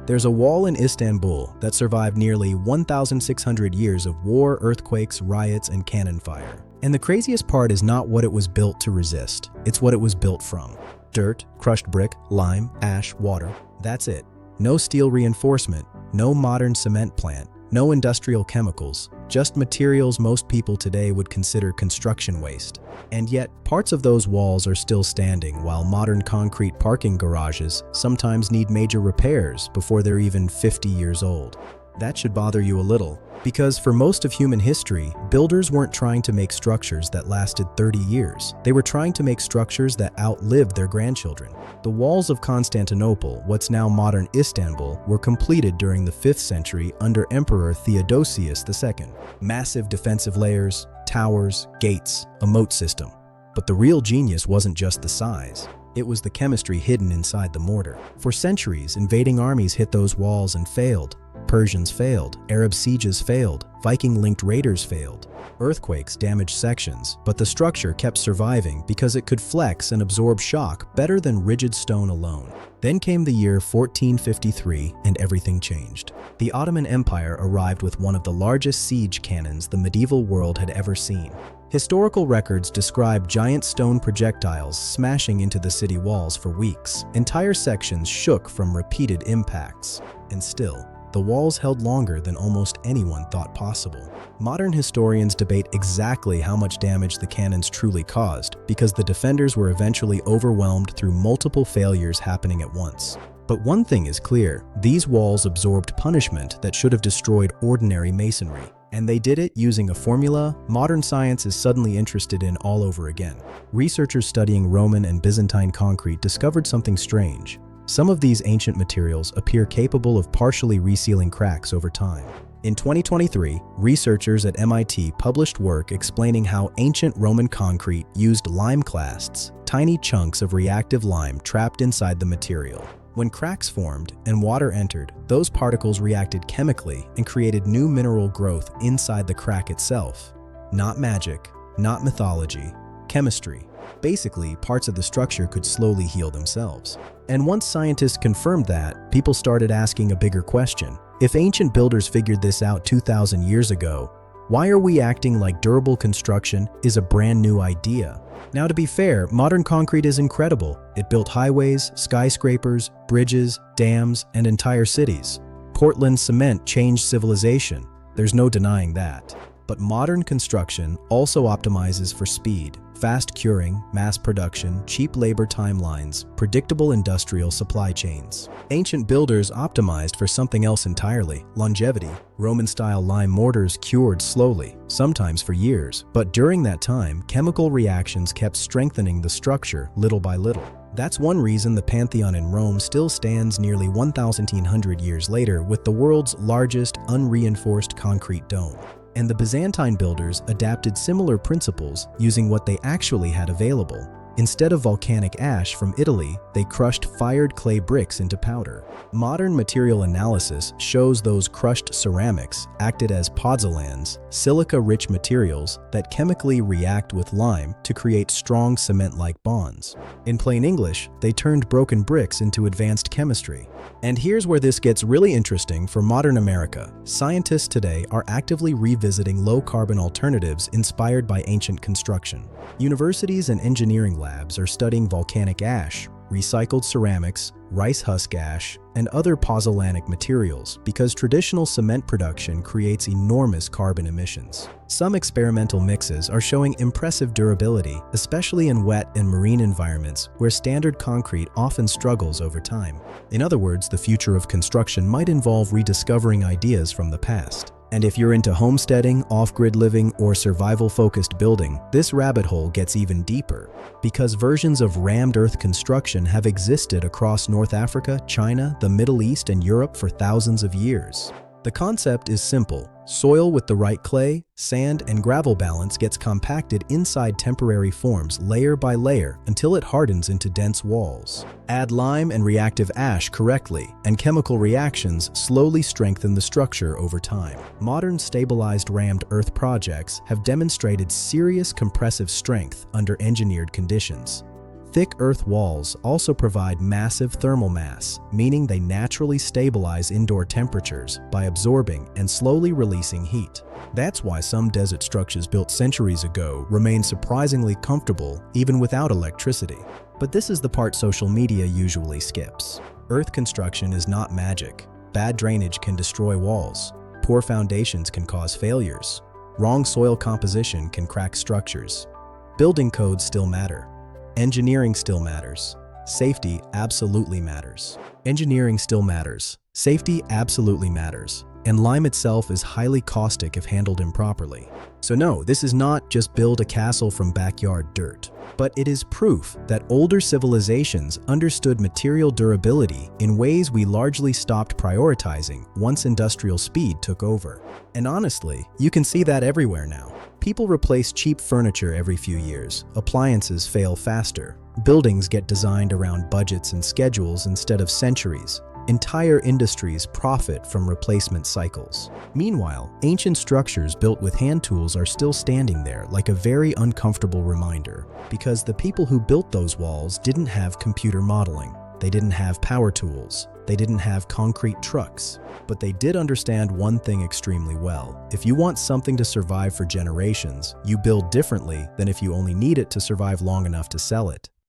There's a wall in Istanbul that survived nearly 1,600 years of war, earthquakes, riots, and cannon fire. And the craziest part is not what it was built to resist, it's what it was built from. Dirt, crushed brick, lime, ash, water. That's it. No steel reinforcement, no modern cement plant, no industrial chemicals, just materials most people today would consider construction waste. And yet, parts of those walls are still standing, while modern concrete parking garages sometimes need major repairs before they're even 50 years old. That should bother you a little, because for most of human history, builders weren't trying to make structures that lasted 30 years. They were trying to make structures that outlived their grandchildren. The walls of Constantinople, what's now modern Istanbul, were completed during the 5th century under Emperor Theodosius II. Massive defensive layers, towers, gates, a moat system. But the real genius wasn't just the size. It was the chemistry hidden inside the mortar. For centuries, invading armies hit those walls and failed. Persians failed, Arab sieges failed, Viking-linked raiders failed. Earthquakes damaged sections, but the structure kept surviving because it could flex and absorb shock better than rigid stone alone. Then came the year 1453 and everything changed. The Ottoman Empire arrived with one of the largest siege cannons the medieval world had ever seen. Historical records describe giant stone projectiles smashing into the city walls for weeks. Entire sections shook from repeated impacts. And still, the walls held longer than almost anyone thought possible. Modern historians debate exactly how much damage the cannons truly caused, because the defenders were eventually overwhelmed through multiple failures happening at once. But one thing is clear, these walls absorbed punishment that should have destroyed ordinary masonry. And they did it using a formula modern science is suddenly interested in all over again. Researchers studying Roman and Byzantine concrete discovered something strange. Some of these ancient materials appear capable of partially resealing cracks over time. In 2023, researchers at MIT published work explaining how ancient Roman concrete used lime clasts, tiny chunks of reactive lime trapped inside the material. When cracks formed and water entered, those particles reacted chemically and created new mineral growth inside the crack itself. Not magic, not mythology, chemistry. Basically, parts of the structure could slowly heal themselves. And once scientists confirmed that, people started asking a bigger question. If ancient builders figured this out 2,000 years ago, why are we acting like durable construction is a brand new idea? Now, to be fair, modern concrete is incredible. It built highways, skyscrapers, bridges, dams, and entire cities. Portland cement changed civilization. There's no denying that. But modern construction also optimizes for speed, fast curing, mass production, cheap labor timelines, predictable industrial supply chains. Ancient builders optimized for something else entirely: longevity. Roman-style lime mortars cured slowly, sometimes for years, but during that time, chemical reactions kept strengthening the structure little by little. That's one reason the Pantheon in Rome still stands nearly 1,100 years later with the world's largest unreinforced concrete dome. And the Byzantine builders adapted similar principles using what they actually had available. Instead of volcanic ash from Italy, they crushed fired clay bricks into powder. Modern material analysis shows those crushed ceramics acted as pozzolans, silica-rich materials that chemically react with lime to create strong cement-like bonds. In plain English, they turned broken bricks into advanced chemistry. And here's where this gets really interesting for modern America. Scientists today are actively revisiting low-carbon alternatives inspired by ancient construction. Universities and engineering labs are studying volcanic ash, recycled ceramics, rice husk ash, and other pozzolanic materials because traditional cement production creates enormous carbon emissions. Some experimental mixes are showing impressive durability, especially in wet and marine environments where standard concrete often struggles over time. In other words, the future of construction might involve rediscovering ideas from the past. And if you're into homesteading, off-grid living, or survival-focused building, this rabbit hole gets even deeper. Because versions of rammed earth construction have existed across North Africa, China, the Middle East, and Europe for thousands of years. The concept is simple. Soil with the right clay, sand, and gravel balance gets compacted inside temporary forms layer by layer until it hardens into dense walls. Add lime and reactive ash correctly, and chemical reactions slowly strengthen the structure over time. Modern stabilized rammed earth projects have demonstrated serious compressive strength under engineered conditions. Thick earth walls also provide massive thermal mass, meaning they naturally stabilize indoor temperatures by absorbing and slowly releasing heat. That's why some desert structures built centuries ago remain surprisingly comfortable even without electricity. But this is the part social media usually skips. Earth construction is not magic. Bad drainage can destroy walls. Poor foundations can cause failures. Wrong soil composition can crack structures. Building codes still matter. Engineering still matters. Safety absolutely matters. Engineering still matters. Safety absolutely matters. And lime itself is highly caustic if handled improperly. So no, this is not just build a castle from backyard dirt. But it is proof that older civilizations understood material durability in ways we largely stopped prioritizing once industrial speed took over. And honestly, you can see that everywhere now. People replace cheap furniture every few years, appliances fail faster, buildings get designed around budgets and schedules instead of centuries. Entire industries profit from replacement cycles. Meanwhile, ancient structures built with hand tools are still standing there like a very uncomfortable reminder, because the people who built those walls didn't have computer modeling, they didn't have power tools, they didn't have concrete trucks, but they did understand one thing extremely well. If you want something to survive for generations, you build differently than if you only need it to survive long enough to sell it.